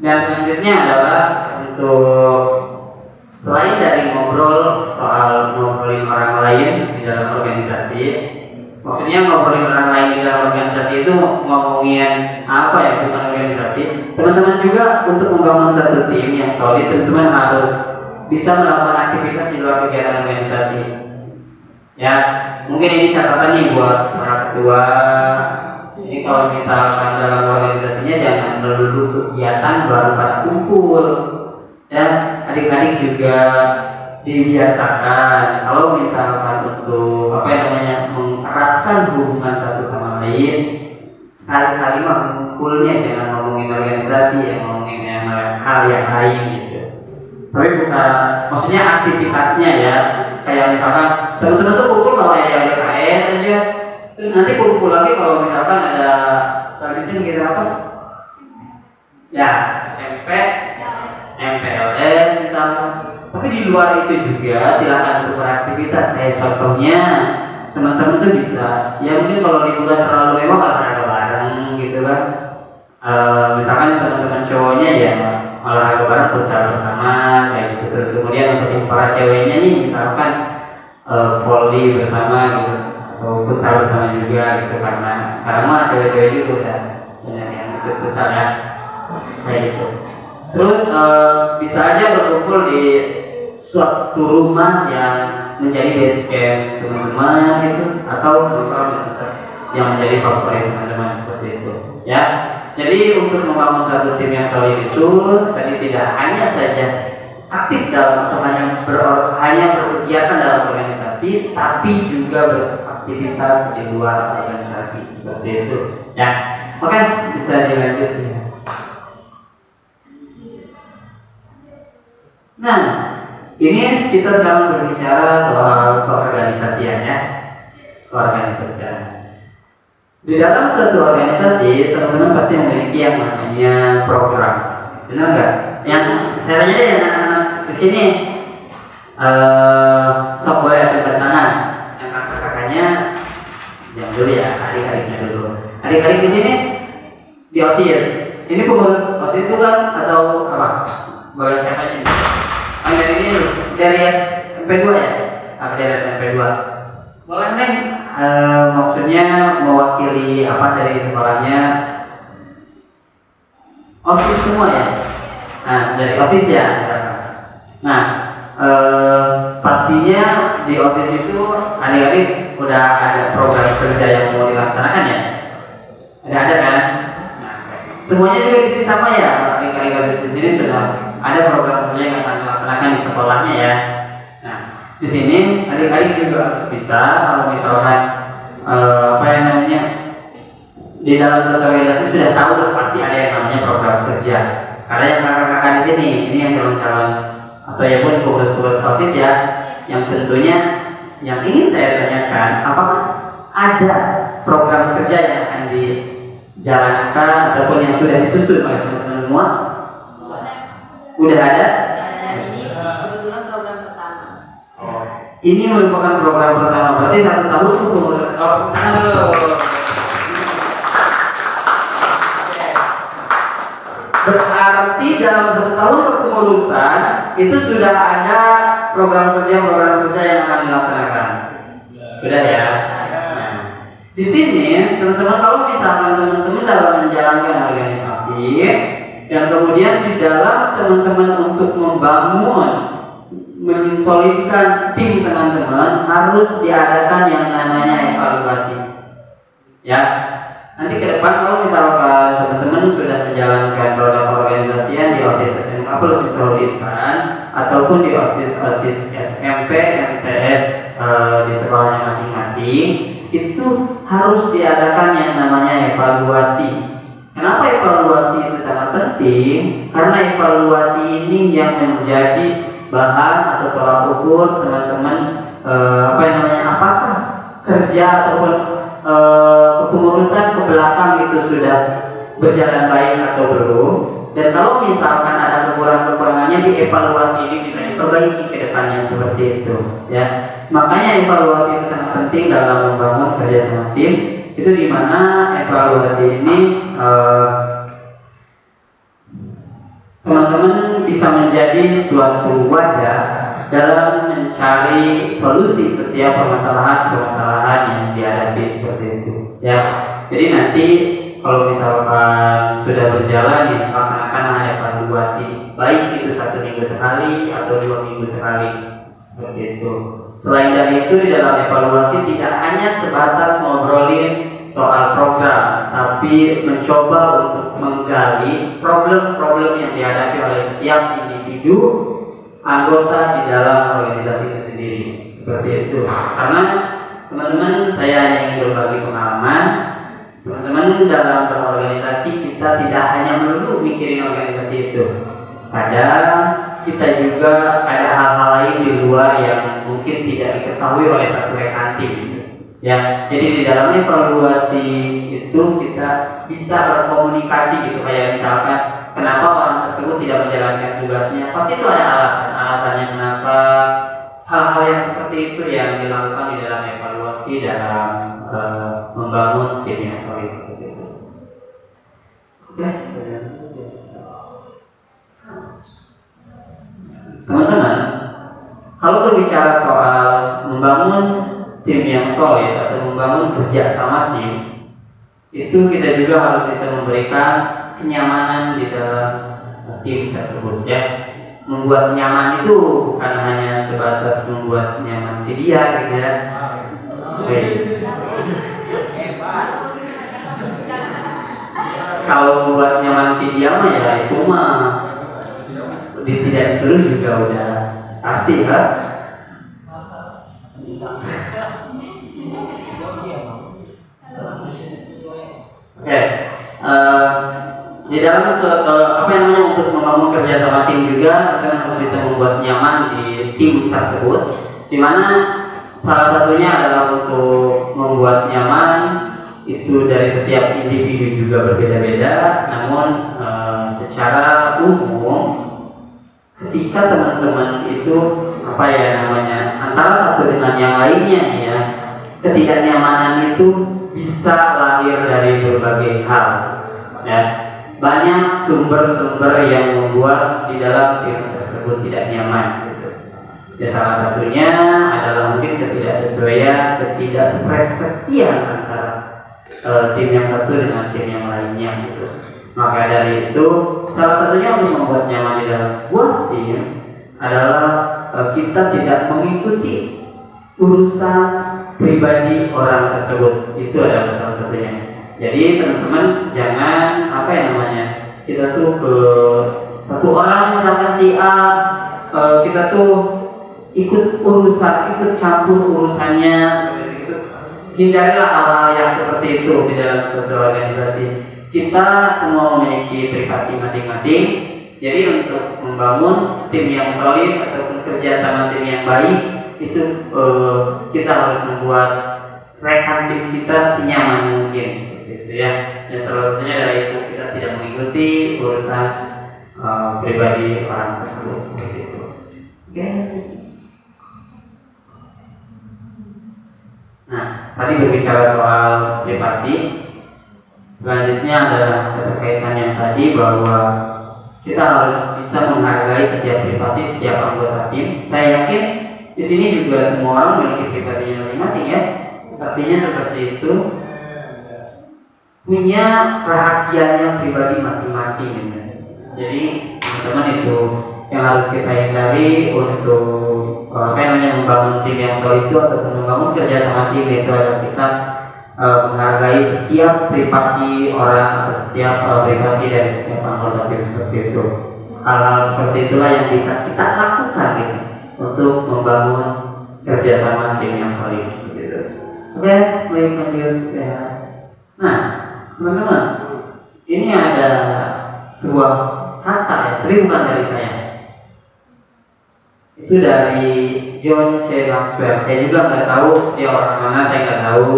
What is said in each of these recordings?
Dan selanjutnya adalah untuk selain dari ngobrol soal ngobrolin orang lain di dalam organisasi, maksudnya ngobrolin orang lain di dalam organisasi itu ngomongin apa ya, bukan organisasi. Teman-teman juga untuk membangun satu tim yang solid, teman-teman harus bisa melakukan aktivitas di luar kegiatan organisasi. Ya, mungkin ini catatan nih buat para ketua. Ini kalau misalkan dalam organisasinya jangan melulu kegiatan baru pada kumpul. Ya, adik-adik juga dibiasakan kalau misalkan untuk mengeratkan hubungan satu sama lain, sekali-kali mah mengumpulnya jangan ngomongin organisasi, ya ngomongin hal yang lain gitu. Tapi bukan, maksudnya aktivitasnya ya, kayak misalkan teman-teman tuh kumpul kalau ya LKS aja, terus nanti kumpul lagi kalau misalkan ada selanjutnya kita apa? Ya, MP, MPLS misalnya. Tapi di luar itu juga silakan untuk beraktivitas. Kayak contohnya teman-teman tuh bisa, ya mungkin kalau liburan terlalu mewah olahraga bareng gitu kan. Misalkan teman-teman cowoknya ya olahraga bareng futsal bersama kayak gitu. Terus kemudian untuk yang para ceweknya nih misalkan volley bersama gitu, atau futsal bersama juga gitu, karena sekarang mah cewek-cewek juga udah banyak yang ikut futsal ya kayak gitu. Terus bisa aja berkumpul di suatu rumah yang menjadi base camp teman-teman gitu, atau yang menjadi favorit teman-teman seperti itu ya. Jadi untuk membangun satu tim yang solid itu tadi tidak hanya saja aktif dalam atau hanya berkegiatan dalam organisasi, tapi juga beraktivitas di luar organisasi seperti itu ya. Oke, bisa dilanjut ya. Nah, ini kita sedang berbicara soal keorganisasian ya. Keorganisasian. Di dalam suatu organisasi, teman-teman pasti memiliki yang namanya program. Benar nggak? Yang saya tanya deh anak-anak di sini, sok boleh angkat tangan. Yang kakak-kakaknya, yang dulu ya, adik-adiknya dulu. Adik-adik di sini di OSIS. Ini pengurus OSIS bukan atau apa? Boleh siapa aja? Dari ini dari SMP2 ya? Dari SMP2. Boleh Neng, maksudnya mewakili apa dari sekolahnya? OSIS semua ya? Nah, dari OSIS ya? Nah, pastinya di OSIS itu adik-adik udah ada program kerja yang mau dilaksanakan ya? Ada kan? Nah, semuanya juga di sini sama ya? Adik-adik di sini sudah ada program kerja yang akan dilaksanakan di sekolahnya ya. Nah, di sini adik-adik juga harus bisa kalau misalkan di dalam satu organisasi sudah tahu pasti ada yang namanya program kerja. Karena yang kakak-kakak di sini ini yang calon-calon atau ya pun tugas-tugas OSIS ya, yang tentunya yang ingin saya tanyakan, apakah ada program kerja yang akan dijalankan ataupun yang sudah disusun oleh teman-teman semua? Udah ada? Ini kebetulan program pertama. Ini merupakan program pertama, berarti 1 tahun tangan dulu. Berarti dalam 1 tahun kepengurusan itu sudah ada program kerja yang akan dilaksanakan. Sudah ya. Nah, di sini teman-teman kalau misalkan teman-teman dalam menjalankan organisasi dan kemudian di dalam teman-teman untuk membangun, mensolidkan tim teman-teman harus diadakan yang namanya evaluasi. Ya, nanti ke depan kalau misalkan teman-teman sudah menjalankan program organisasian di OSIS SMA plus Prodisan ataupun di OSIS SMP, MTS di sekolahnya masing-masing, itu harus diadakan yang namanya evaluasi. Kenapa evaluasi itu sangat penting? Karena evaluasi ini yang menjadi bahan atau tolak ukur teman-teman apakah kerja ataupun kepengurusan ke belakang itu sudah berjalan baik atau belum. Dan kalau misalkan ada kekurangan-kekurangannya, di evaluasi ini bisa diperbaiki ke depannya seperti itu ya. Makanya evaluasi itu sangat penting dalam membangun kerja sama tim. Itu dimana evaluasi ini teman-teman bisa menjadi suatu wadah dalam mencari solusi setiap permasalahan-permasalahan yang dihadapi seperti itu. Ya, jadi nanti kalau misalkan sudah berjalan ya laksanakan evaluasi, baik itu 1 minggu sekali atau 2 minggu sekali, seperti itu. Selain dari itu, di dalam evaluasi tidak hanya sebatas ngobrolin soal program, tapi mencoba untuk menggali problem-problem yang dihadapi oleh setiap individu anggota di dalam organisasi itu sendiri, seperti itu. Karena teman-teman, saya ingin berbagi pengalaman. Teman-teman, dalam berorganisasi kita tidak hanya melulu mikirin organisasi itu. Kadang kita juga ada hal-hal lain di luar yang mungkin tidak diketahui oleh satu rekan tim. Ya, jadi di dalam evaluasi itu kita bisa berkomunikasi gitu, kayak misalkan kenapa orang tersebut tidak menjalankan tugasnya, pasti itu ada alasannya kenapa. Hal-hal yang seperti itu yang dilakukan di dalam evaluasi dalam membangun tim yang solid. Oke, teman-teman, kalau berbicara soal membangun tim yang solid atau membangun kerja sama tim, itu kita juga harus bisa memberikan kenyamanan di dalam tim tersebut, ya. Membuat nyaman itu bukan hanya sebatas membuat nyaman si dia gitu ya. Kalau membuat nyaman si dia mah ya itu mah tidak disuruh juga udah pasti kan. Oke, di dalam untuk membangun kerja sama tim juga kita harus bisa membuat nyaman di tim tersebut, di mana salah satunya adalah untuk membuat nyaman itu dari setiap individu juga berbeda-beda, namun secara umum ketika teman-teman itu antara satu dengan yang lainnya ya, ketidaknyamanan itu bisa lahir dari berbagai hal ya. Banyak sumber-sumber yang membuat di dalam tim tersebut tidak nyaman gitu. Ya, salah satunya adalah mungkin ketidaksesuaian, ketidaksesuaian antara tim yang satu dengan tim yang lainnya gitu. Maka dari itu salah satunya untuk membuat nyaman di dalam sebuah tim adalah kita tidak mengikuti urusan pribadi orang tersebut. Itu adalah salah satunya. Jadi teman-teman jangan kita tuh ke satu orang misalkan si A, kita tuh ikut campur urusannya seperti itu. Hindarilah hal-hal yang seperti itu di dalam suatu organisasi. Kita semua memiliki privasi masing-masing. Jadi untuk membangun tim yang solid ataupun kerja sama tim yang baik itu kita harus membuat rekan tim kita senyaman mungkin. Gitu ya. Dan salah satunya adalah itu, kita tidak mengikuti urusan pribadi orang tersebut seperti itu. Oke. Nah, tadi berbicara soal privasi. Selanjutnya adalah berkaitan yang tadi bahwa kita harus bisa menghargai setiap privasi setiap anggota tim. Saya yakin di sini juga semua orang memiliki privasinya masing-masing ya. Pastinya seperti itu. Punya rahasianya pribadi masing-masing. Jadi teman-teman itu yang harus kita hindari untuk membangun tim yang solid itu atau membangun kerja sama tim itu adalah kita menghargai setiap privasi orang atau setiap privasi dari setiap anggota tim seperti itu. Hal-hal seperti itulah yang bisa kita lakukan gitu, untuk membangun kerja sama tim yang solid gitu. Oke, baik, lanjut ya. Nah, teman-teman, ini ada sebuah kata ya, tapi bukan dari saya. Itu dari John C. Maxwell. Saya juga nggak tahu dia orang mana, saya nggak tahu.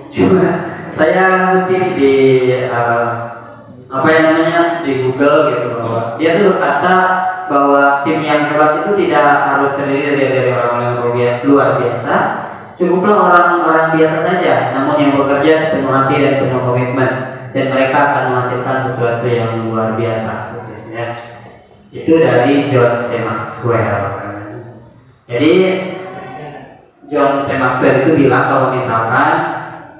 Cuma saya kutip di di Google gitu, bahwa dia tuh berkata bahwa tim yang hebat itu tidak harus terdiri dari orang-orang yang luar biasa. Cukuplah orang-orang biasa saja, namun yang bekerja sepenuh hati dan penuh komitmen, dan mereka akan menghasilkan sesuatu yang luar biasa. Ya. Itu dari John C. Maxwell. Jadi John C. Maxwell itu bilang kalau misalkan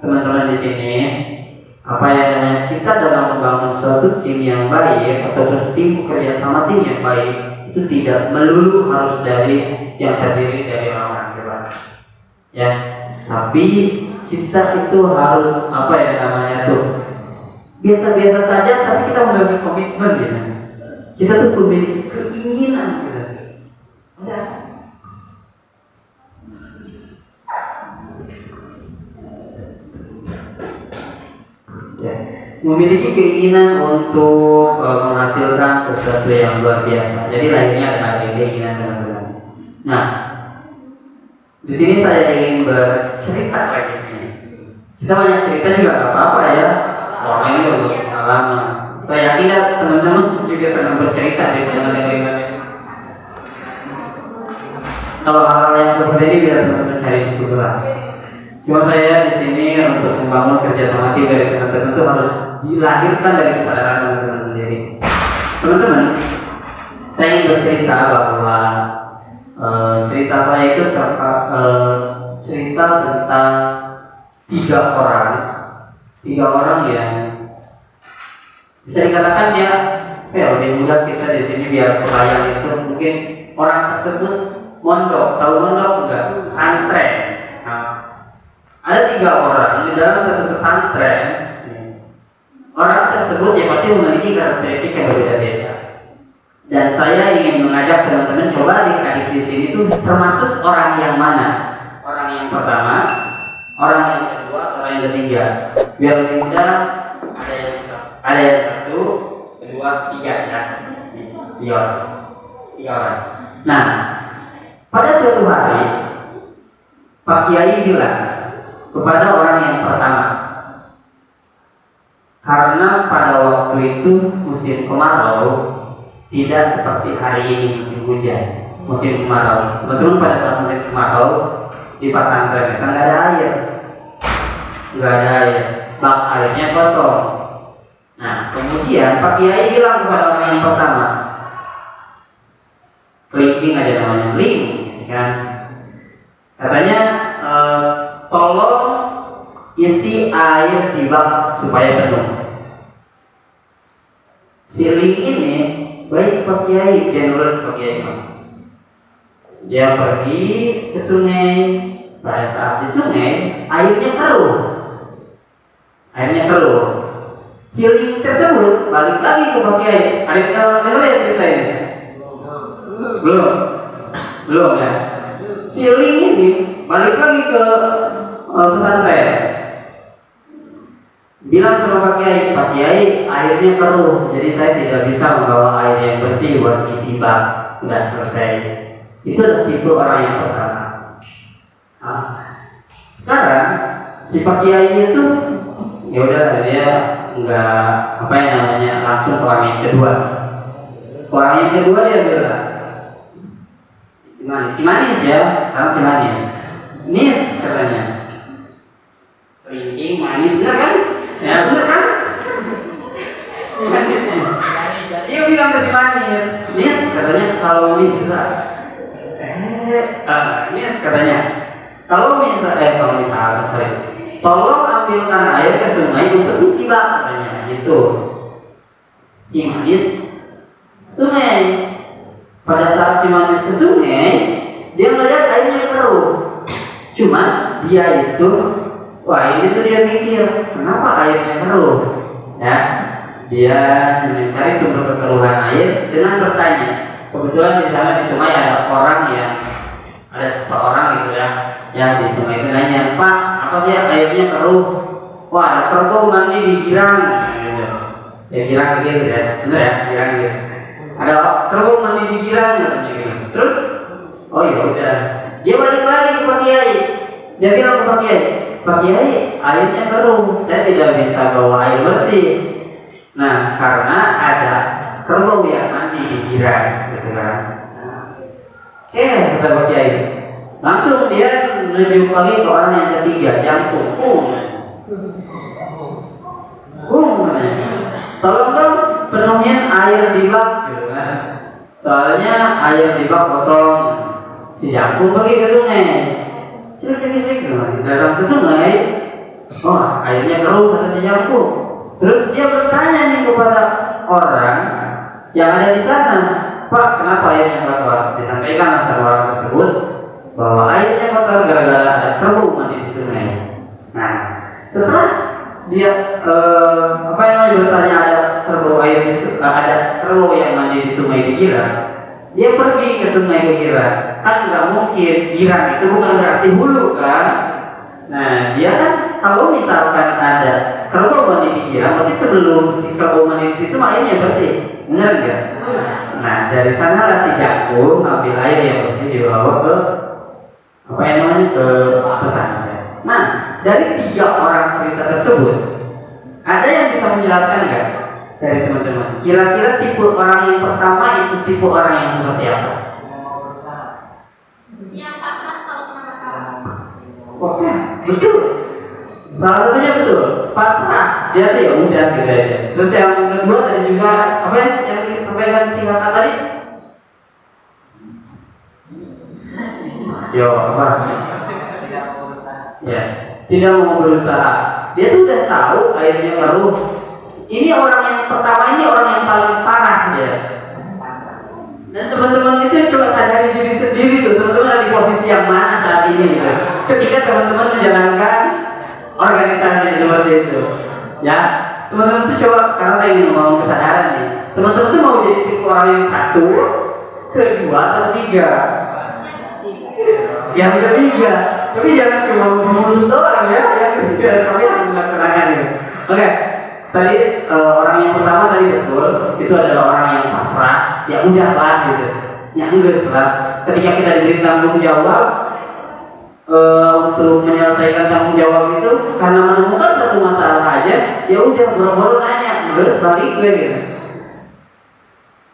teman-teman di sini apa yang namanya kita dalam membangun suatu tim yang baik atau tim kerja sama tim yang baik itu tidak melulu harus dari yang terdiri dari orang-orang hebat, ya. Tapi kita itu harus apa ya namanya tuh biasa-biasa saja, tapi kita memiliki komitmen ya. Kita tuh memiliki keinginan gitu. Ya, memiliki keinginan untuk menghasilkan sesuatu yang luar biasa. Jadi lahirnya ada keinginan teman-teman. Nah, di sini saya ingin bercerita lagi. Kita banyak cerita juga nggak apa-apa ya. Orang ini udah pengalaman. Saya yakin teman-teman juga senang bercerita di teman-teman. Kalau hal yang seperti ini biar teman-teman cari kebetulan. Cuma saya di sini untuk membangun kerjasama tim dari teman-teman itu harus dilahirkan dari kesadaran teman-teman sendiri. Teman-teman, saya ingin bercerita bahwa cerita saya itu cerita tentang tiga orang yang bisa dikatakan ya, lebih mudah kita di sini biar kebayang itu mungkin orang tersebut mondok, tahu mondok enggak? Santren. Ada 3 orang di dalam satu pesantren. Orang tersebut yang pasti memiliki karakteristik yang berbeda-beda. Dan saya ingin mengajak teman-teman coba adik-adik di sini tuh termasuk orang yang mana? Orang yang pertama, orang yang kedua, orang yang ketiga. Biar lebih mudah ada yang 1, 2, 3 ya. 3 orang. Nah, pada suatu hari Pak Kiai bilang kepada orang yang pertama, karena pada waktu itu musim kemarau tidak seperti hari ini musim hujan. Musim kemarau, betul pada saat musim kemarau di pesantren kan nggak ada air, bak airnya kosong. Nah kemudian Pak Kiai bilang kepada orang yang pertama, Linking aja namanya, Link, kan? Katanya tolong isi air di bak supaya penuh. Si Link ini baik Pak Kiai, dia nurut Pak Kiai. Dia pergi ke sungai. Pada saat di sungai airnya keruh. Si Link tersebut balik lagi ke Pak Kiai. Ada yang tahu ya cerita ini? Belum ya. Si Link ini balik lagi ke pesantren. Bilang sama Pak Kiai, airnya keruh, jadi saya tidak bisa membawa air yang bersih buat isi bak. Sudah selesai. Itu adalah tipe orang yang pertama. Sekarang si Pak Kiai itu, ya udah dia nggak apa yang namanya langsung ke orang yang kedua. Orang yang kedua dia bilang, si manis ya, sekarang si manis. Nis katanya. Linking manis bener kan? Ya bener kan? Si manis ya. Dia bilang ke si manis, Nis katanya kalau Nis Nis katanya kalau misalnya tolong ambilkan air ke sungai untuk isi bak katanya gitu. Si manis sungai. Pada saat si manis ke sungai, dia melihat airnya keruh. Cuma dia itu, wah ini tuh dia mikir, kenapa airnya keruh? Ya, dia mencari sumber kekeruhan air dengan bertanya. Kebetulan di sana di sungai ada orang yang ada seseorang gitu ya, yang di sungai itu nanya, Pak, apa sih airnya keruh? Wah, ada keruh mandi di girang. Ya girang gitu ya, bener ya, girang gitu. Ada keruh mandi di girang gitu. Terus, oh ya udah. Dia balik lagi ke Pak Kiai. Dia bilang ke Pak Kiai, airnya keruh, saya tidak bisa bawa air bersih. Nah, karena ada kerbau yang mandi di girang, gitu kan. Kata Pak Kiai. Langsung dia menuju lagi ke orang yang ketiga, jantung. Tolong dong penuhin air di bak, gitu kan. Soalnya air di bak kosong, si Jangkung pergi ke sungai. Cik, datang ke sungai. Oh, airnya keruh kata si Jangkung. Terus dia bertanya nih kepada orang yang ada di sana, Pak, kenapa airnya kotor? Disampaikan sama orang tersebut bahwa airnya kotor gara-gara ada kerbau mandi di sungai. Nah, setelah dia bertanya ada kerbau ada kerbau yang mandi di sungai di Girang, dia pergi ke sungai di Girang. Kan nggak mungkin, Girang itu bukan berarti hulu kan? Nah, dia kan kalau misalkan ada kerbau mandi di Girang, berarti sebelum si kerbau mandi di situ airnya bersih, benar nggak? Nah, dari sanalah si Jangkung ambil air yang bersih dibawa ke ke pesantren. Nah, dari 3 orang cerita tersebut, ada yang bisa menjelaskan nggak dari teman-teman? Kira-kira tipe orang yang pertama itu tipe orang yang seperti apa? Yang pasrah kalau kena masalah. Oke, betul. Salah satunya betul. Pasrah, dia tuh ya udah gitu aja. Terus yang kedua tadi juga apa yang disampaikan si kakak tadi? Yo, apa? Ya, tidak mau berusaha. Dia tuh udah tahu airnya keruh. Ini orang yang pertama, ini orang yang paling parah dia. Dan teman-teman itu coba sadari diri sendiri tuh, teman-teman ada di posisi yang mana saat ini gitu. Ketika teman-teman menjalankan organisasi seperti itu, ya, teman-teman tuh coba sekarang saya ingin ngomong kesadaran nih. Teman-teman tuh mau jadi tipe orang yang 1, 2, atau 3? Yang ketiga, tapi jangan cuma mulut doang ya, yang ketiga tapi harus melaksanakan ya. Oke, tadi orang yang pertama tadi betul, itu adalah orang yang pasrah, ya udahlah gitu, yang enggak lah. Ketika kita diberi tanggung jawab untuk menyelesaikan tanggung jawab itu, karena menemukan satu masalah aja, ya udah boro-boro nanya, enggak balik gue gitu.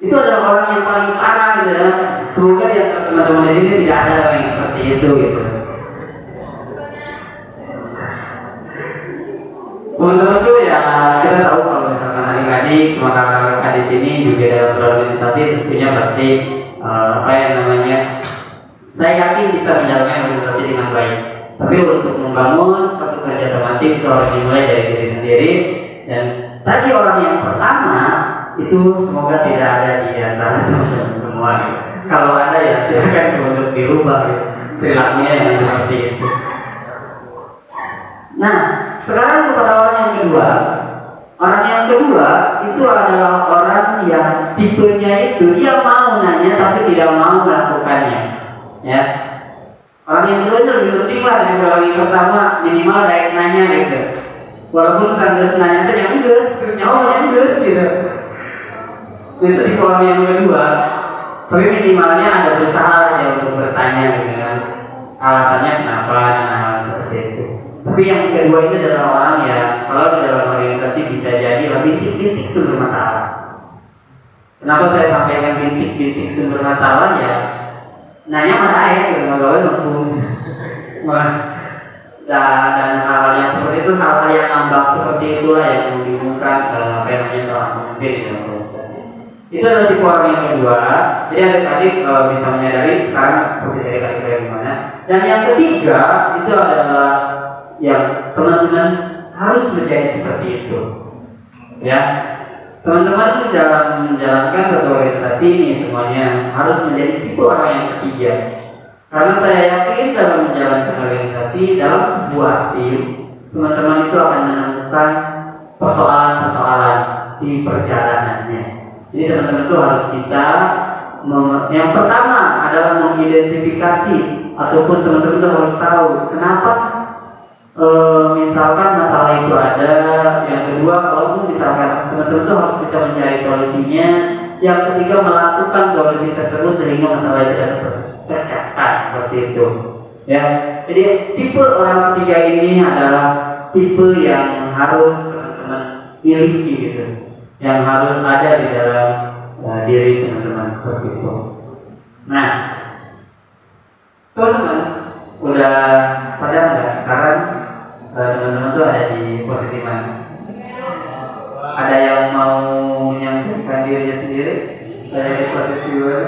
Itu adalah orang yang paling parah gitu ya. Semoga ya teman-teman di sini tidak ada orang yang seperti itu gitu. Teman-teman tuh ya kita tahu kalau misalkan adik-adik, semua kakak-kakak di sini juga dalam berorganisasi tentunya pasti saya yakin bisa menjalankan organisasi dengan baik. Tapi untuk membangun satu kerjasama tim itu harus dimulai dari diri sendiri. Dan tadi orang yang pertama itu semoga tidak ada di antara teman-teman semua gitu. Kalau ada ya silakan untuk dirubah gitu, perilakunya yang seperti itu. Nah, sekarang kepada orang yang kedua. Orang yang kedua itu adalah orang yang tipenya itu dia mau nanya tapi tidak mau melakukannya. Ya, orang yang kedua itu lebih penting lah dari orang yang pertama, minimal kayak nanya gitu. Walaupun sambil nanya itu yang enggak, nyawa yang enggak gitu. Itu di orang yang kedua, tapi minimalnya ada berusaha aja untuk bertanya gitu kan, alasannya kenapa seperti itu. Tapi yang kedua ini adalah orang yang kalau di dalam organisasi bisa jadi lebih titik sumber masalah. Kenapa saya sampaikan titik sumber masalah ya? Nanya mana ya gitu, nggak gawe mampu. Dan hal yang seperti itu, hal yang ngambang seperti itulah yang membingungkan seorang pemimpin di dalam organisasi. Itu adalah tipe orang yang kedua. Jadi adik-adik bisa menyadari sekarang posisi adik-adik kayak gimana. Dan yang ketiga itu adalah yang teman-teman harus menjadi seperti itu. Ya, teman-teman dalam menjalankan satu organisasi ini semuanya harus menjadi tipe orang yang ketiga. Karena saya yakin dalam menjalankan organisasi dalam sebuah tim, teman-teman itu akan menemukan persoalan-persoalan di perjalanannya. Jadi teman-teman itu harus bisa yang pertama adalah mengidentifikasi ataupun teman-teman itu harus tahu kenapa misalkan masalah itu ada. Yang kedua, kalaupun misalkan teman-teman itu harus bisa mencari solusinya. Yang ketiga, melakukan solusi tersebut sehingga masalah itu dapat tercapai seperti itu. Ya, jadi tipe orang ketiga ini adalah tipe yang harus teman-teman miliki gitu, yang harus ada di dalam diri teman-teman seperti itu. Nah, teman-teman udah sadar nggak sekarang teman-teman tuh ada di posisi mana? Ada yang mau menyampaikan dirinya sendiri? Saya di posisi mana?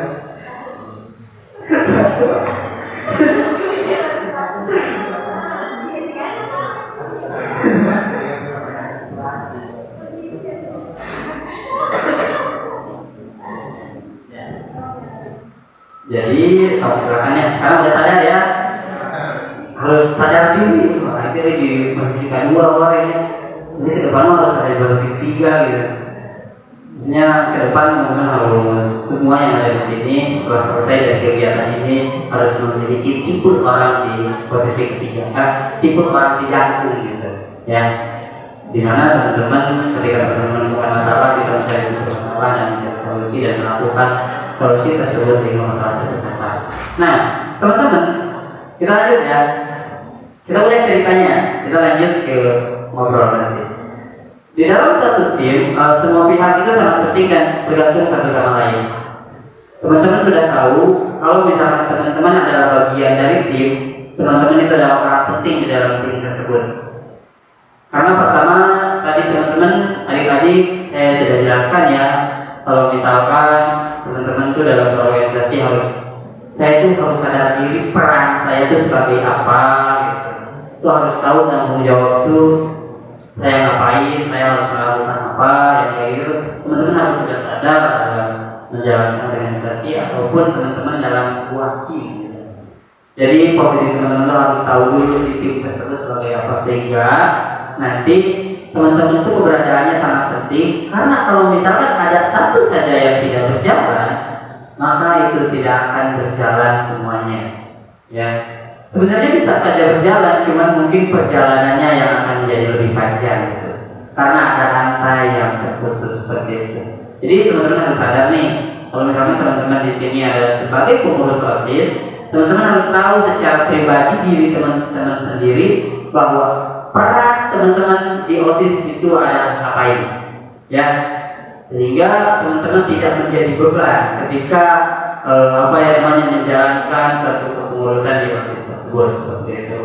Jadi gerakannya sekarang udah sadar ya, harus sadar diri. Wah, itu lagi posisi kedua orangnya. Jadi ke depan harus ada posisi 3 gitu. Maksudnya ke depan mungkin harus semua yang ada di sini setelah selesai dari kegiatan ini harus memiliki tipe orang di posisi ketiga, tipe orang si jangkung gitu, ya. Dimana teman-teman ketika teman-teman bukan masalah kita mencari masalah dan mencari solusi dan melakukan solusi tersebut sehingga masalah tercapai. Nah, teman-teman, kita lanjut ya. Kita mulai ceritanya. Kita lanjut ke ngobrol nanti. Di dalam satu tim, semua pihak itu sangat penting dan bergantung satu sama lain. Teman-teman sudah tahu kalau misalkan teman-teman adalah bagian dari tim, teman-teman itu adalah orang penting di dalam tim tersebut. Karena pertama tadi teman-teman adik-adik saya sudah jelaskan ya, kalau misalkan teman-teman itu dalam berorganisasi saya itu harus sadar diri peran saya itu sebagai apa gitu. Itu harus tahu tanggung jawab itu saya ngapain, saya harus melakukan apa yang kayak gitu. Teman-teman harus sudah sadar dalam menjalankan organisasi ataupun teman-teman dalam sebuah tim gitu. Jadi posisi teman-teman harus tahu dulu di tim tersebut sebagai apa sehingga nanti teman-teman itu keberadaannya sangat penting, karena kalau misalkan ada satu saja yang tidak berjalan, maka itu tidak akan berjalan semuanya. Ya, sebenarnya bisa saja berjalan, cuman mungkin perjalanannya yang akan menjadi lebih panjang gitu, karena ada rantai yang terputus seperti itu. Jadi teman-teman harus sadar nih, kalau misalnya teman-teman di sini ada sebagai pengurus OSIS, teman-teman harus tahu secara pribadi diri teman-teman sendiri bahwa peran teman-teman di OSIS itu ada ngapain, ya, sehingga teman-teman tidak menjadi beban ketika menjalankan suatu kepengurusan di OSIS tersebut seperti itu.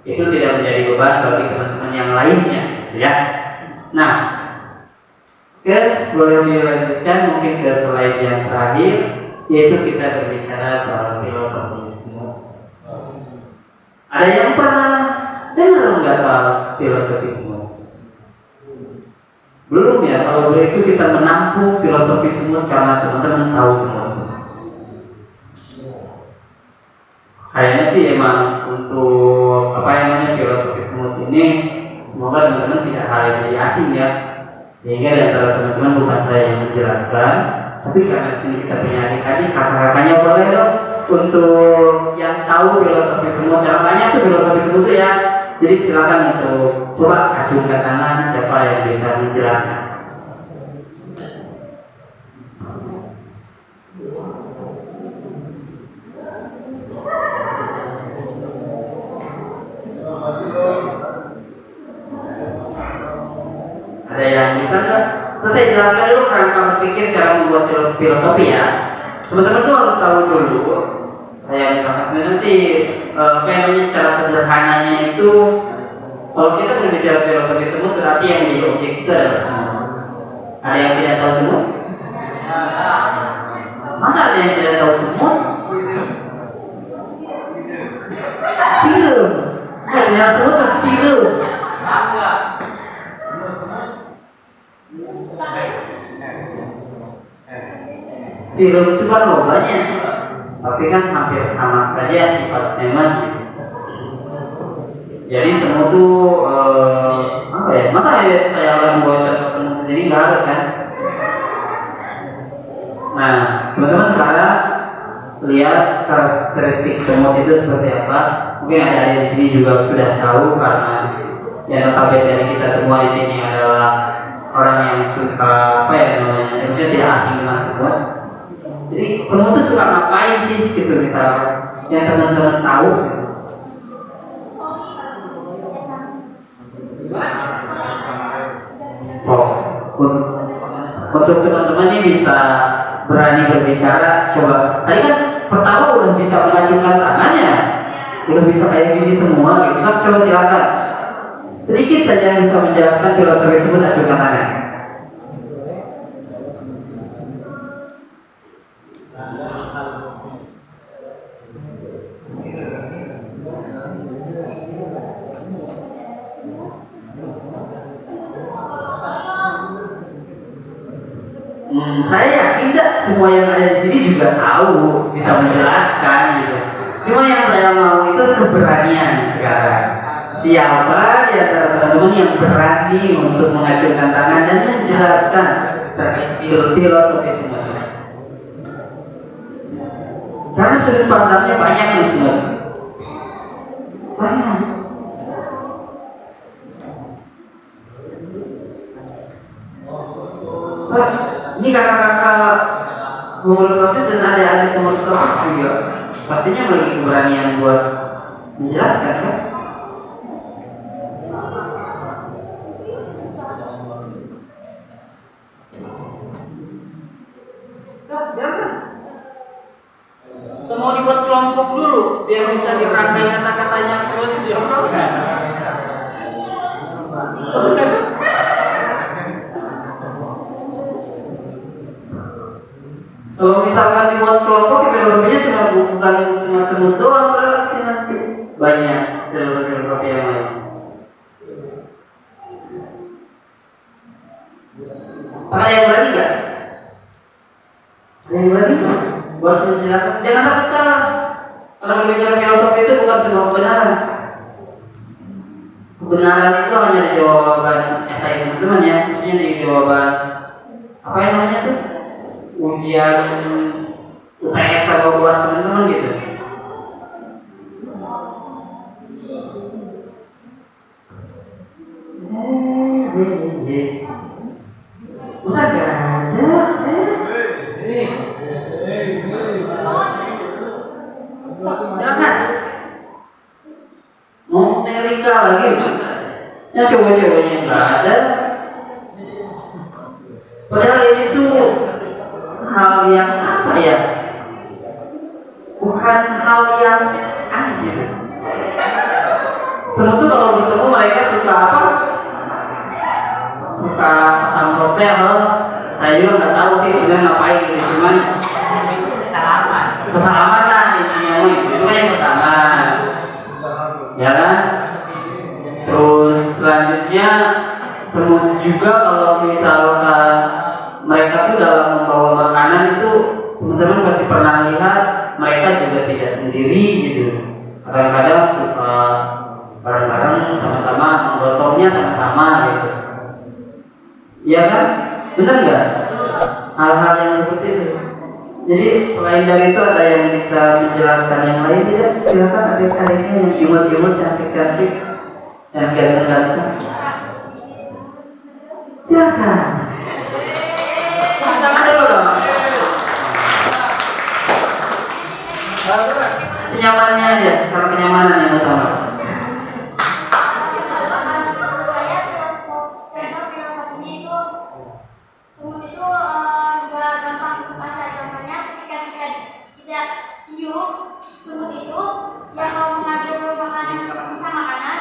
Itu tidak menjadi beban bagi teman-teman yang lainnya, ya. Nah, boleh dilanjutkan mungkin ke slide yang terakhir, yaitu kita berbicara soal filosofisme. Ada yang pernah dengar nggak soal filosofisme? Belum ya, kalau begitu kita menampung filosofisme karena teman-teman tahu semua. Kayaknya sih emang untuk filosofisme ini semoga teman-teman tidak hal yang jadi asing ya. Sehingga di antara teman-teman bukan saya yang menjelaskan, tapi karena di sini kita punya adik-adik, kakak-kakaknya boleh dong untuk yang tahu filosofisme. Cara banyak tuh filosofisme itu ya. Jadi silakan untuk coba acungkan tangan siapa yang bisa menjelaskan. Ada yang bisa nggak? Terus saya jelaskan dulu kerangka berpikir cara membuat filosofi ya. Teman-teman tuh harus tahu dulu. Saya sebenarnya sih secara sederhananya itu, kalau kita berbicara filosofi semut berarti yang menjadi objek itu adalah semut. Ada yang tidak tahu semut? Masa ada yang tidak tahu semut? Sirum. Yang semut pasti sirum. Sirum itu kan lobanya, tapi kan hampir sama saja sifatnya mas. Jadi semut itu masa saya harus membawa contoh semut sendiri, nggak harus kan? Nah, teman-teman sekarang lihat karakteristik semut itu seperti apa. Mungkin ada di sini juga sudah tahu karena yang notabene dari kita semua di sini adalah orang yang suka maksudnya tidak asing dengan semut. Jadi semut itu suka ngapain sih gitu, misalnya yang teman-teman tahu. Untuk teman-teman ini bisa berani berbicara, coba. Tadi kan pertama udah bisa mengacungkan tangannya, udah bisa kayak gini semua gitu. Coba silakan. Sedikit saja yang bisa menjelaskan filosofi tersebut, acungkan tangan. Saya yakin nggak semua yang ada di sini juga tahu, bisa menjelaskan gitu. Cuma yang saya mau itu keberanian sekarang. Siapa di antara teman-teman yang berani untuk mengacungkan tangan dan menjelaskan terkait filosofi semua ini? Karena sudut pandangnya banyak nih semua. Banyak. Ini kakak-kakak pengurus OSIS dan adik-adik pengurus OSIS juga pastinya memiliki keberanian buat menjelaskan kan? Jangan. Mau dibuat kelompok dulu biar bisa dirangkai kata-katanya terus ya. Kalau misalkan dibuat kelompok, filosofinya bukan cuma semut doang, berarti nanti banyak filosofi yang lain. Ada yang berani nggak? Ada yang berani nggak? Buat menjelaskan, jangan takut salah. Karena berbicara filosofi itu bukan sebuah kebenaran. Kebenaran itu hanya di jawaban esai teman-teman ya, maksudnya di jawaban apa yang namanya tuh? Ujian UTS atau UAS teman-teman gitu. Usah gak ada. Silakan. Mau Terika lagi masa? Ya coba-cobanya nggak ada. Padahal ini tuh hal yang apa ya? Bukan hal yang aneh. Semua tuh kalau bertemu mereka suka apa? Suka pasang hotel. Saya juga nggak tahu sih sebenarnya ngapain gitu, cuman kesalaman lah intinya itu kan yang pertama, ya kan? Terus selanjutnya semut juga kalau misalkan mereka tuh dalam membawa makanan itu teman-teman pasti pernah lihat mereka juga tidak sendiri gitu. Kadang-kadang suka bareng-bareng sama-sama menggotongnya sama-sama gitu. Iya kan? Benar nggak? Hal-hal yang seperti itu. Jadi selain dari itu ada yang bisa menjelaskan yang lain tidak? Silakan adik-adiknya yang imut-imut, cantik-cantik, yang ganteng-ganteng. Silakan. Jangan dulu dong. Senyamannya aja, kalau kenyamanan yang utama. Semut itu yang mau mengambil makanan, sisa makanan,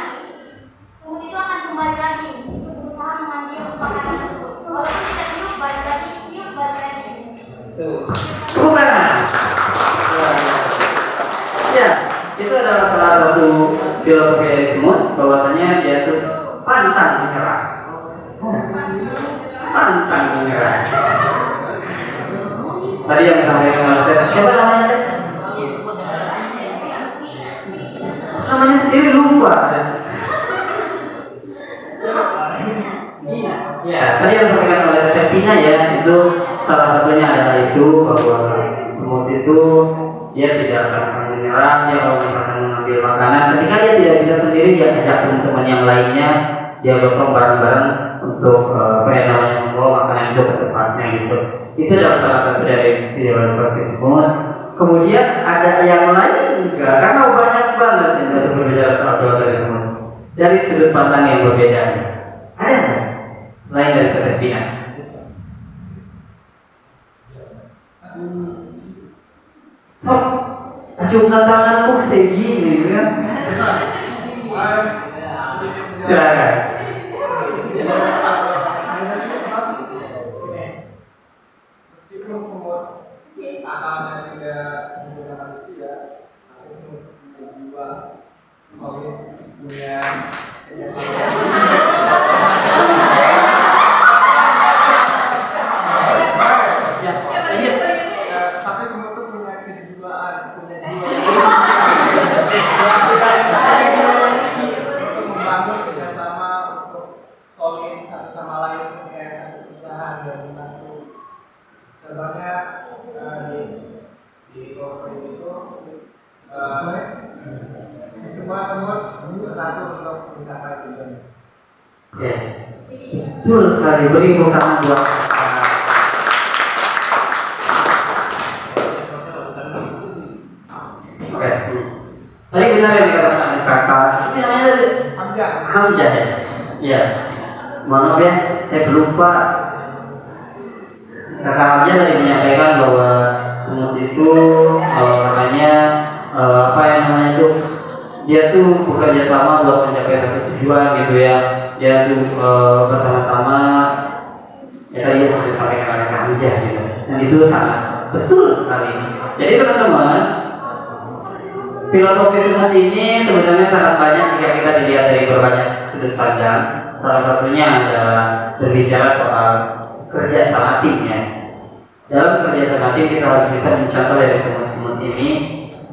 semut itu akan kembali lagi untuk berusaha mengambil makanan tersebut. Walaupun tidak tiup, balik lagi, tiup, balik lagi. Bukan. Ya, itu adalah salah satu filosofi dari semut, bahwasanya dia itu pantang menyerah. Pantang menyerah. Tadi yang disampaikan oleh saya, siapa namanya? Namanya sendiri lupa. Ya, tadi yang disampaikan oleh Teh Pina ya, itu salah satunya adalah itu bahwa semut itu dia tidak akan menyerah. Dia kalau misalkan mengambil makanan, ketika dia tidak bisa sendiri, dia ajak teman-teman yang lainnya, dia gotong bareng-bareng untuk membawa makanan itu ke tempatnya gitu. Itu adalah salah satu dari filosofi semut. Kemudian ada yang lain juga, karena banyak banget yang satu berbicara soal filosofi semut dari sudut pandang yang berbeda. Ada nggak? Lain dari ketertiban. Sok, acungkan tanganku segini, gitu kan? Silakan. Meskipun semut akalnya tidak sempurna manusia, tapi semut punya jiwa, semut punya satu sama lain kayak satu usaha dan membantu. Contohnya di korporasi itu semua bersatu untuk mencapai tujuan. Oke, betul sekali. Beri tepuk tangan buat Oke. Tadi benar yang dikatakan kakak. Ini namanya Hamzah ya. Iya. Mohon maaf ya, saya berlupa. Kakak Hamzah tadi menyampaikan bahwa semut itu katanya apa yang namanya itu dia tuh bekerja sama buat mencapai satu tujuan gitu ya. Dia tuh bersama-sama ya tadi yang disampaikan oleh Kak Hamzah gitu. Dan itu sangat betul sekali. Jadi teman-teman, filosofi semut ini sebenarnya sangat banyak jika kita dilihat dari berbagai sudut pandang. Salah satunya adalah berbicara soal kerja sama tim ya. Dalam kerja sama tim kita harus bisa mencontoh dari semut-semut ini,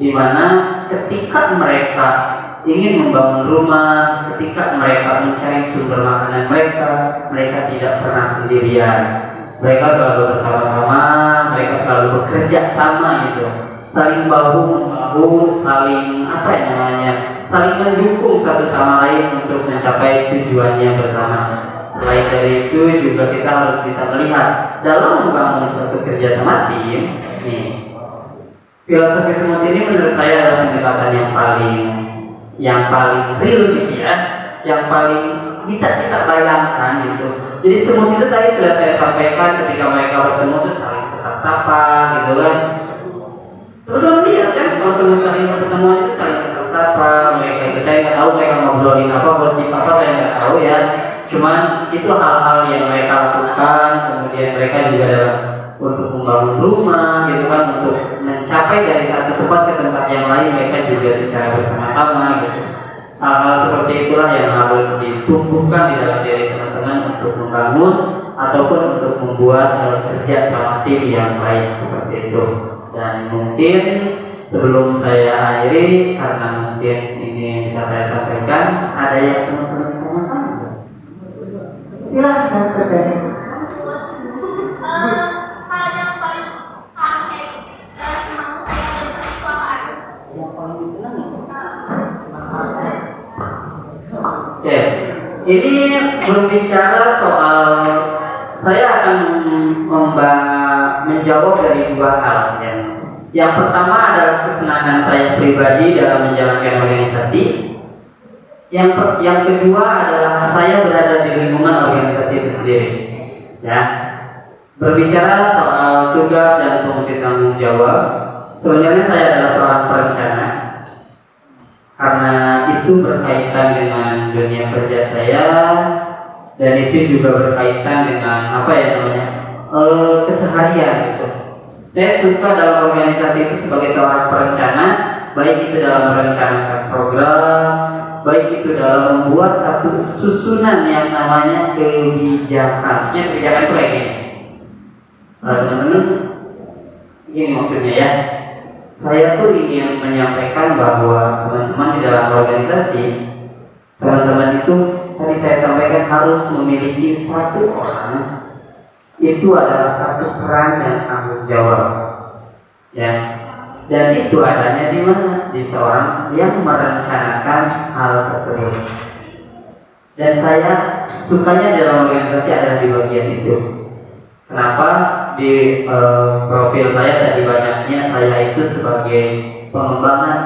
di mana ketika mereka ingin membangun rumah, ketika mereka mencari sumber makanan mereka tidak pernah sendirian. Mereka selalu bersama-sama, mereka selalu bekerja sama gitu. Saling bahu-membahu, saling apa ya namanya, saling mendukung satu sama lain untuk mencapai tujuannya bersama. Selain dari itu juga kita harus bisa melihat dalam membangun suatu kerja sama tim. Nih, filosofi semut ini menurut saya adalah pendekatan yang paling real gitu ya, yang paling bisa kita bayangkan gitu. Jadi semut itu tadi sudah saya sampaikan ketika mereka bertemu itu saling tetap sapa gitu kan. Teman-teman lihat kan kalau semut saling pertemuan itu saling tetap sapa, mereka itu saya nggak tahu mereka ngobrolin apa, gosip apa saya nggak tahu ya. Cuman itu hal-hal yang mereka lakukan, kemudian mereka juga dalam untuk membangun rumah gitu kan, untuk mencapai dari satu tempat ke tempat yang lain mereka juga secara bersama-sama gitu. Hal-hal seperti itulah yang harus ditumbuhkan di dalam diri teman-teman untuk membangun ataupun untuk membuat kerja sama tim yang baik seperti itu. Dan mungkin sebelum saya akhiri, karena mungkin ini bisa saya sampaikan, ada yang teman-teman tanyakan? Silahkan saudara. Hal yang paling senang itu apa? Yang paling disenangi itu? Oke, ini berbicara soal, saya akan menjawab dari dua hal ya. Yang pertama adalah kesenangan saya pribadi dalam menjalankan organisasi. Yang kedua adalah saya berada di lingkungan organisasi itu sendiri. Ya, berbicara soal tugas dan fungsi tanggung jawab, sebenarnya saya adalah seorang perencana. Karena itu berkaitan dengan dunia kerja saya, dan itu juga berkaitan dengan apa ya namanya keseharian gitu. Saya suka dalam organisasi itu sebagai seorang perencana, baik itu dalam merencanakan program, baik itu dalam membuat satu susunan yang namanya kebijakan. Kebijakan itu kayak gini, teman-teman. Ini maksudnya ya. Saya tuh ingin menyampaikan bahwa teman-teman di dalam organisasi, teman-teman itu tadi saya sampaikan harus memiliki satu orang. Itu adalah satu peran dan tanggung jawab, ya. Dan itu adanya di mana? Di seorang yang merencanakan hal tersebut. Dan saya sukanya dalam organisasi adalah di bagian itu. Kenapa? Di profil saya tadi banyaknya saya itu sebagai pengembangan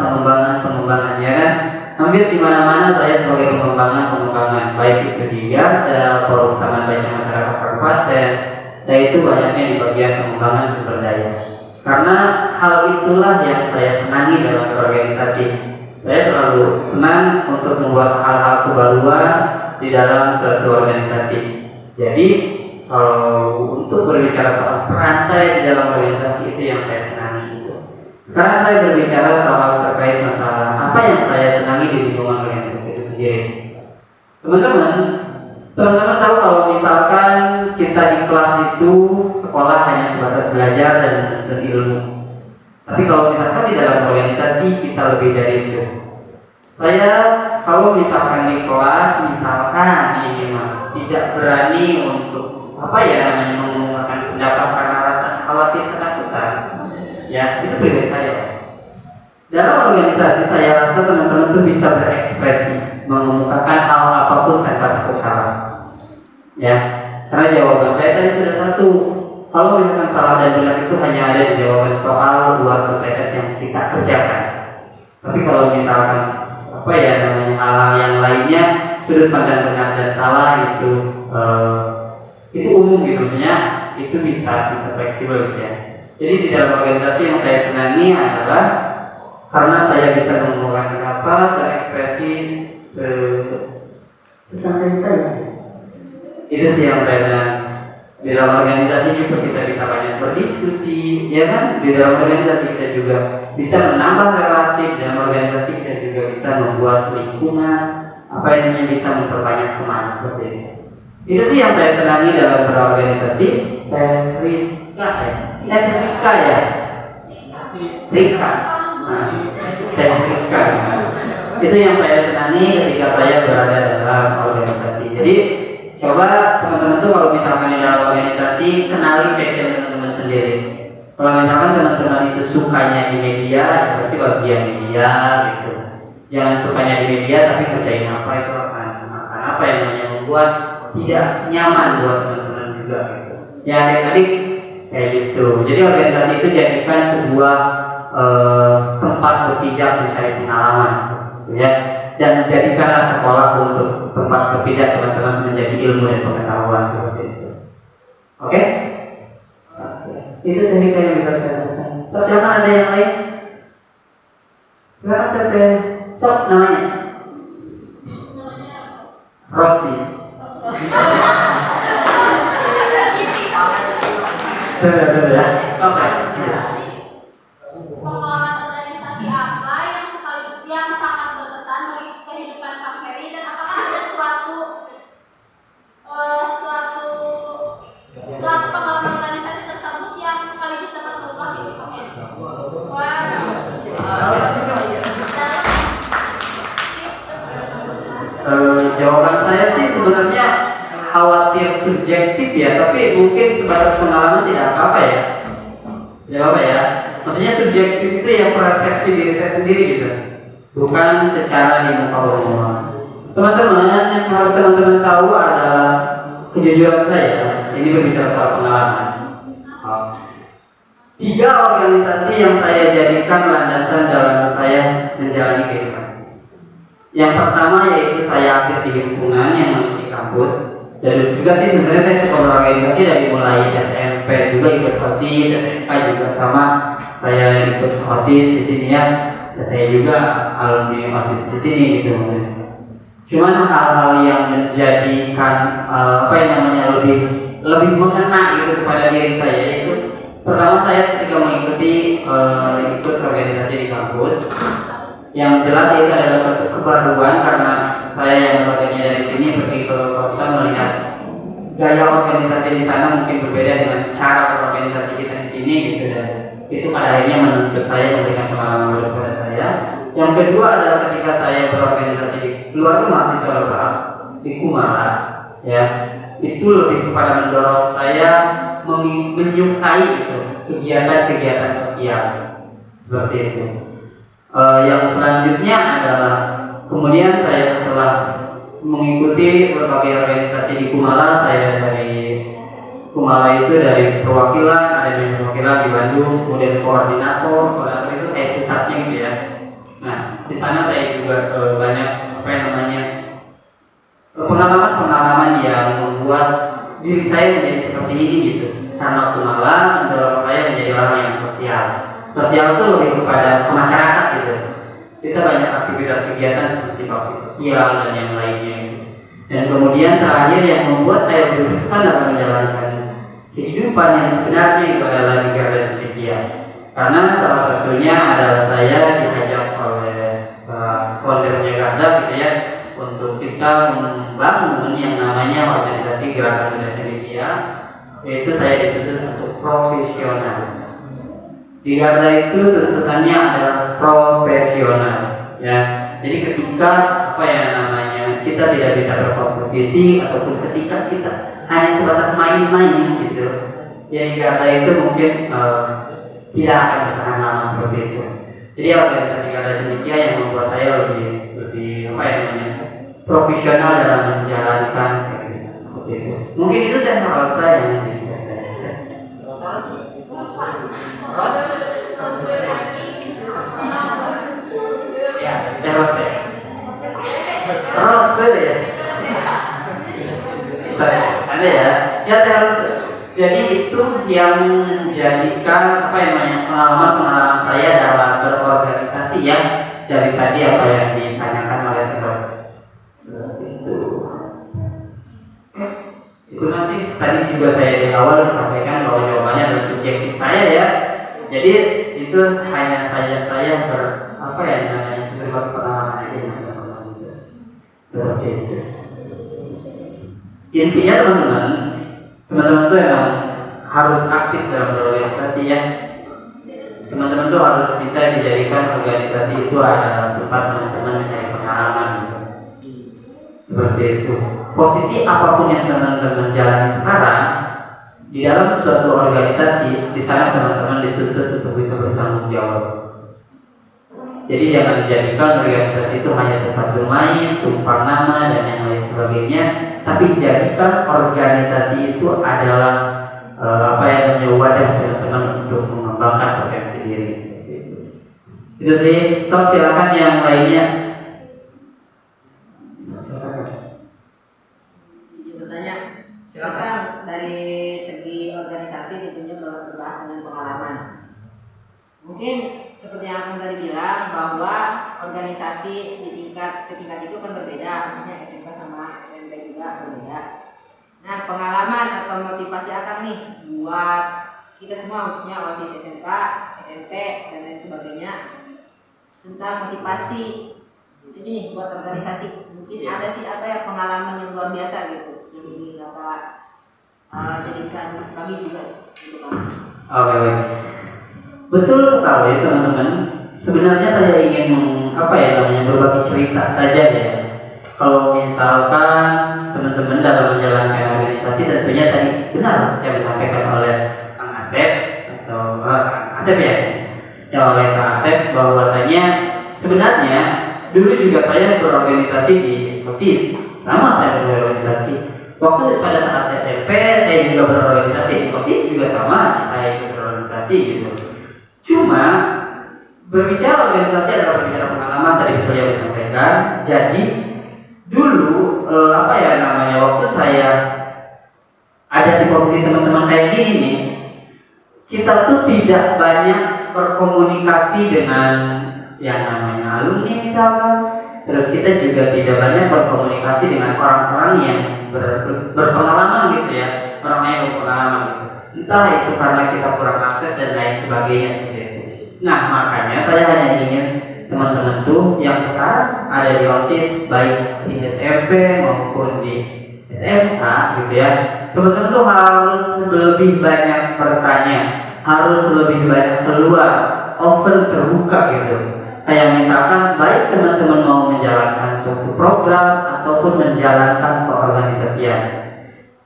ya kan. Hampir di mana-mana saya sebagai pengembangan, baik itu di Garda, Forum Taman Baca Masyarakat Kabupaten. Saya itu banyaknya di bagian pengembangan sumber daya. Karena hal itulah yang saya senangi dalam berorganisasi. Saya selalu senang untuk membuat hal-hal kebaruan di dalam suatu organisasi. Jadi kalau untuk berbicara soal peran saya di dalam organisasi, itu yang saya senangi itu. Sekarang saya berbicara soal terkait masalah apa yang saya senangi di lingkungan organisasi itu sendiri. Teman-teman tahu kalau misalkan kita di kelas itu sekolah hanya sebatas belajar dan ilmu. Tapi kalau misalkan di dalam organisasi kita lebih dari itu. Saya kalau misalkan di kelas, misalkan ini mah tidak berani untuk mengungkapkan pendapat karena rasa khawatir ketakutan, ya itu pribadi saya. Dalam organisasi saya rasa teman-teman itu bisa berekspresi, mengemukakan hal apapun tanpa takut salah, ya. Karena jawaban saya tadi sudah satu. Kalau misalkan salah dan benar itu hanya ada di jawaban soal UAS UTS yang kita kerjakan. Tapi kalau misalkan hal-hal yang lainnya, sudut pandang benar dan salah itu umum gitu, maksudnya itu bisa fleksibel gitu ya. Jadi di dalam organisasi yang saya senangi adalah karena saya bisa mengungkapkan pendapat, berekspresi sesantai saya. Itu sih yang saya senang. Di dalam organisasi juga kita bisa banyak berdiskusi, ya kan? Di dalam organisasi kita juga bisa menambah relasi, di dalam organisasi kita juga bisa membuat lingkungan bisa memperbanyak teman seperti itu. Itu sih yang saya senangi dalam berorganisasi. Rika. Itu yang saya senangi ketika saya berada dalam organisasi. Jadi coba teman-teman tuh kalau misalkan di dalam organisasi kenali passion teman-teman sendiri. Kalau misalkan teman-teman itu sukanya di media, berarti bagian media gitu. Jangan sukanya di media tapi kerjain apa itu akan apa yang membuat tidak nyaman buat teman-teman juga gitu. Ya adik-adik kayak gitu. Jadi organisasi itu jadikan sebuah tempat berpijak mencari pengalaman, gitu ya. Dan jadikanlah sekolah untuk tempat berpijak teman-teman menjadi ilmu dan pengetahuan seperti itu. Oke? Itu tadi yang bisa saya lakukan. Silakan ada yang lain? Silakan teteh. Sok namanya? Rosi. Betul ya. Oke. Pengalaman organisasi apa yang sangat berkesan bagi kehidupan Kak Ferry, dan apakah ada suatu pengalaman organisasi tersebut yang sekaligus dapat merubah hidup Kak Ferry? Jawaban saya sih sebenarnya khawatir subjektif ya, tapi mungkin sebatas pengalaman tidak apa-apa ya. Tidak apa ya. Maksudnya subjektif itu yang persepsi diri saya sendiri gitu, bukan secara di muka umum. Teman-teman, yang harus teman-teman tahu adalah kejujuran saya. Ini berbicara soal pengalaman. 3 organisasi yang saya jadikan landasan dalam saya menjalani kehidupan. Yang pertama yaitu saya aktif di himpunan yang memiliki kampus. Dan juga sih sebenarnya saya suka berorganisasi dari mulai SMP juga ikut OSIS, SMK juga sama. Saya ikut OSIS di sini ya. Dan saya juga alumni OSIS di sini gitu. Cuman hal-hal yang menjadikan lebih mengena gitu kepada diri saya itu, pertama saya ketika mengikuti ikut organisasi di kampus. Yang jelas itu adalah suatu keperluan karena saya yang bagiannya dari sini pergi ke kota melihat gaya organisasi di sana mungkin berbeda dengan cara berorganisasi kita di sini gitu, dan itu pada akhirnya menuntut saya memberikan pengalaman baru kepada saya. Yang kedua adalah ketika saya berorganisasi di luar mahasiswa lokal di Kumala, ya itu lebih kepada mendorong saya menyukai gitu kegiatan-kegiatan sosial seperti itu. Yang selanjutnya adalah kemudian saya setelah mengikuti berbagai organisasi di Kumala, saya dari Kumala itu dari perwakilan, ada di perwakilan di Bandung, kemudian koordinator itu kayak pusatnya gitu ya. Nah di sana saya juga banyak pengalaman yang membuat diri saya menjadi seperti ini gitu. Karena Kumala mendorong saya menjadi orang yang sosial. Sosial itu lebih kepada masyarakat gitu. Kita banyak aktivitas kegiatan seperti bakti sosial dan yang lainnya. Dan kemudian terakhir yang membuat saya lebih berkesan dalam menjalankan kehidupan yang sebenarnya itu adalah di garda depan. Karena salah satunya adalah saya diajak oleh foundernya Garda gitu ya, untuk kita membangun yang namanya organisasi Gerakan Indonesia, yaitu saya dituntut untuk profesional. Di Garda itu tuntutannya adalah profesional, ya. Jadi ketika apa ya namanya kita tidak bisa berkompetisi ataupun ketika kita hanya sebatas main-main gitu, ya kata itu mungkin tidak akan bertahan lama seperti itu. Jadi organisasi kata cendekia yang membuat saya lebih apa ya namanya profesional dalam menjalankan seperti itu. Mungkin itu dan rasa yang bisa saya. Ya, terus ya. Rose ya. Ada ya. Ya terus. Jadi itu yang menjadikan apa yang namanya pengalaman saya dalam berorganisasi yang dari tadi apa yang ditanyakan oleh terus. Itu masih tadi juga saya di awal sampaikan bahwa jawabannya adalah subjektif saya ya. Jadi itu hanya saya apa ya namanya berbagi pengalaman aja seperti itu. Intinya teman-teman tuh emang harus aktif dalam berorganisasi ya. Teman-teman tuh harus bisa dijadikan organisasi itu adalah tempat teman-teman mencari pengalaman gitu. Seperti itu. Posisi apapun yang teman-teman jalani sekarang di dalam suatu organisasi, di sana teman-teman dituntut untuk bisa bertanggung jawab. Jadi jangan dijadikan organisasi itu hanya tempat bermain, tumpang nama dan yang lain sebagainya, tapi jadikan organisasi itu adalah apa yang namanya wadah teman-teman untuk mengembangkan potensi diri. Itu sih. So, silakan yang lainnya. Bertanya, silakan. Dari segi organisasi tentunya berbahas dengan pengalaman. Mungkin seperti yang aku tadi bilang bahwa organisasi di tingkat itu kan berbeda, maksudnya SMK sama SMP juga berbeda. Nah, pengalaman atau motivasi Akang nih buat kita semua khususnya OSIS SMK, SMP dan lain sebagainya tentang motivasi jadi nih buat organisasi. Mungkin ada sih apa ya pengalaman yang luar biasa gitu yang ingin Kakak jadikan bagi juga gitu kan. Oke. Betul sekali teman-teman. Sebenarnya saya ingin apa ya namanya berbagi cerita saja ya. Kalau misalkan teman-teman dalam menjalankan organisasi tentunya tadi benar yang disampaikan oleh Kang Asep atau Kang Asep ya, yang oleh Kang Asep bahwasanya sebenarnya dulu juga saya berorganisasi di OSIS, sama saya berorganisasi. Waktu pada saat SMP saya juga berorganisasi di OSIS juga sama, saya ikut berorganisasi gitu. Cuma berbicara organisasi adalah berbicara pengalaman tadi betul yang disampaikan. Jadi dulu apa ya namanya waktu saya ada di posisi teman-teman kayak gini nih, kita tuh tidak banyak berkomunikasi dengan yang namanya alumni misalkan. Terus kita juga tidak banyak berkomunikasi dengan orang-orang yang berpengalaman gitu ya, orang yang berpengalaman gitu. Entah itu karena kita kurang akses dan lain sebagainya seperti itu. Nah makanya saya hanya ingin teman-teman tuh yang sekarang ada di OSIS baik di SMP maupun di SMK gitu ya, teman-teman tuh harus lebih banyak bertanya, harus lebih banyak keluar, open terbuka gitu. Kayak misalkan baik teman-teman mau menjalankan suatu program ataupun menjalankan keorganisasian,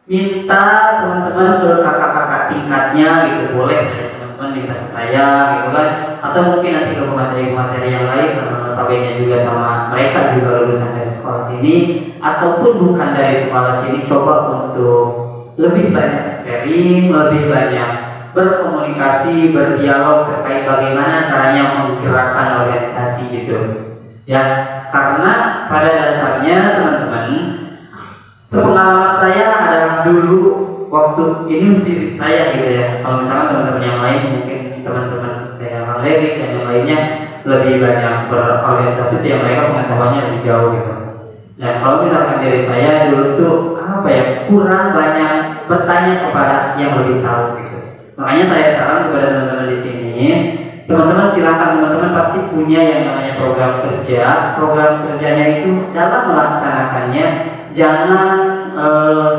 minta teman-teman ke kakak-kakak tingkatnya gitu, boleh saya teman-teman minta ke saya gitu kan, atau mungkin nanti ke materi-materi yang lain sama notabene juga sama mereka juga lulusan dari sekolah sini ataupun bukan dari sekolah sini, coba untuk lebih banyak sharing, lebih banyak berkomunikasi, berdialog terkait bagaimana caranya menggerakkan organisasi gitu ya. Karena pada dasarnya teman-teman, sepengalaman saya adalah dulu waktu ini diri saya gitu ya. Kalau misalkan teman-teman yang lain mungkin teman-teman saya Bang Levi dan yang lainnya lebih banyak berorganisasi itu yang mereka pengetahuannya lebih jauh gitu. Dan kalau misalkan diri saya dulu tuh apa ya, kurang banyak bertanya kepada yang lebih tahu gitu. Makanya saya saran kepada teman-teman di sini, teman-teman silakan, teman-teman pasti punya yang namanya program kerja. Program kerjanya itu dalam melaksanakannya jangan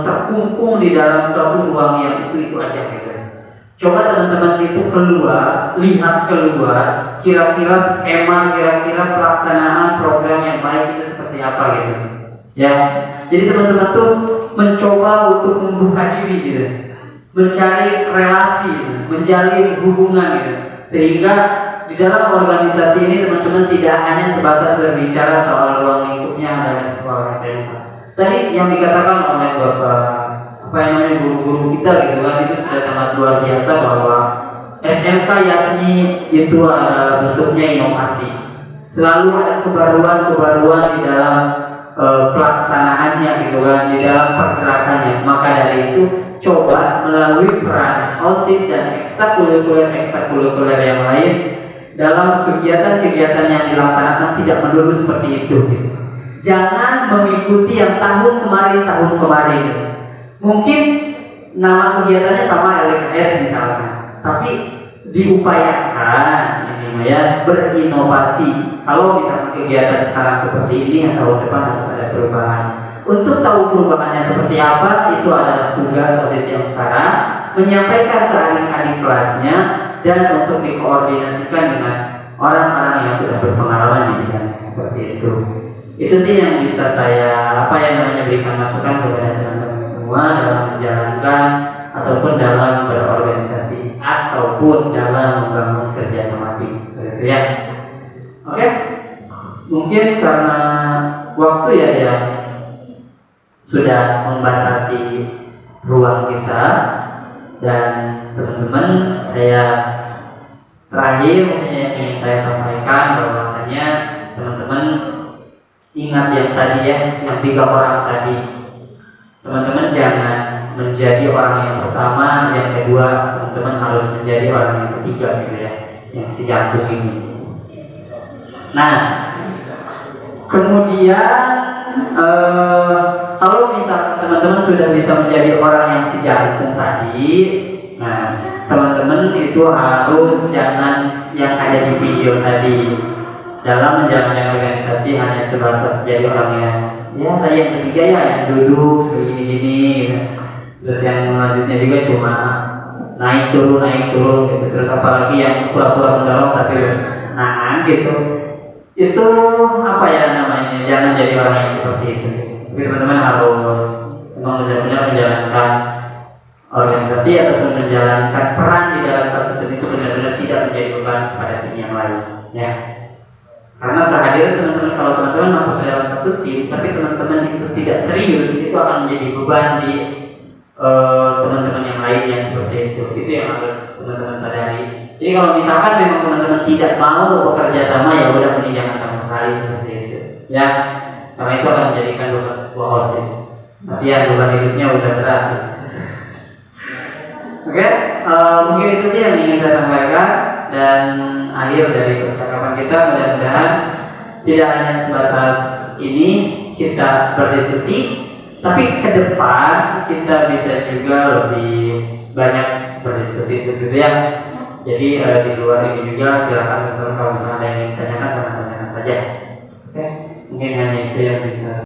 terkungkung di dalam suatu ruang yang itu aja gitu. Coba teman-teman itu keluar, lihat keluar, kira-kira skema, kira-kira pelaksanaan program yang baik itu seperti apa gitu. Ya, jadi teman-teman tuh mencoba untuk membuka diri gitu, mencari relasi, menjalin hubungan gitu, sehingga di dalam organisasi ini teman-teman tidak hanya sebatas berbicara soal ruang lingkupnya dari sekolah SMK. Tadi yang dikatakan oleh guru-guru kita gitu kan, itu sudah sangat luar biasa bahwa SMK Yasmi itu adalah bentuknya inovasi. Selalu ada kebaruan-kebaruan di dalam pelaksanaannya gitu kan, di dalam pergerakannya. Maka dari itu coba melalui peran OSIS dan ekstrakurikuler yang lain dalam kegiatan-kegiatan yang dilaksanakan tidak melulu seperti itu gitu. Jangan mengikuti yang tahun kemarin. Mungkin nama kegiatannya sama LKS misalnya, tapi diupayakan ini ya berinovasi. Kalau misalnya kegiatan sekarang seperti ini, tahun depan harus ada perubahan. Untuk tahu perubahannya seperti apa, itu adalah tugas OSIS yang sekarang, menyampaikan ke adik-adik kelasnya dan untuk dikoordinasikan dengan orang-orang yang sudah berpengalaman di bidang seperti itu. Itu sih yang bisa saya berikan masukan kepada teman-teman semua dalam menjalankan ataupun dalam berorganisasi ataupun dalam membangun kerjasama tim. Gitu ya. Oke. Mungkin karena waktu ya sudah membatasi ruang kita, dan teman-teman saya terakhir yang ingin saya sampaikan bahwasanya teman-teman ingat yang tadi ya, yang 3 orang tadi. Teman-teman jangan menjadi orang yang pertama, yang kedua teman-teman harus menjadi orang yang ketiga gitu ya, yang si jantung ini. Nah, kemudian kalau misalnya teman-teman sudah bisa menjadi orang yang si jantung tadi, nah teman-teman itu harus jangan yang ada di video tadi. Dalam menjalankan organisasi hanya sebatas jadi orang yang tadi yang ketiga ya, yang duduk begini-gini gitu. Terus yang selanjutnya juga cuma naik turun gitu. Terus apalagi yang pura-pura mendorong tapi gitu. Itu namanya, jangan jadi orang yang seperti itu. Jadi teman-teman harus memang benar-benar menjalankan organisasi ataupun menjalankan peran di dalam satu tim itu benar-benar tidak menjadi beban pada tim yang lain ya. Karena kehadiran teman-teman, kalau teman-teman masuk ke dalam satu tim tapi teman-teman itu tidak serius, itu akan menjadi beban di teman-teman yang lainnya seperti itu. Itu yang harus teman-teman sadari. Jadi kalau misalkan memang teman-teman tidak mau bekerja sama, ya udah mending jangan sama sekali seperti itu ya, karena itu akan menjadikan buah OSIS. Kasihan beban hidupnya udah berat. Oke, mungkin itu sih yang ingin saya sampaikan, dan akhir dari percakapan kita mudah-mudahan tidak hanya sebatas ini kita berdiskusi, tapi ke depan kita bisa juga lebih banyak berdiskusi gitu ya. Jadi di luar ini juga silakan teman-teman kalau ada yang ingin tanyakan, tanyakan saja. Oke, mungkin hanya itu yang bisa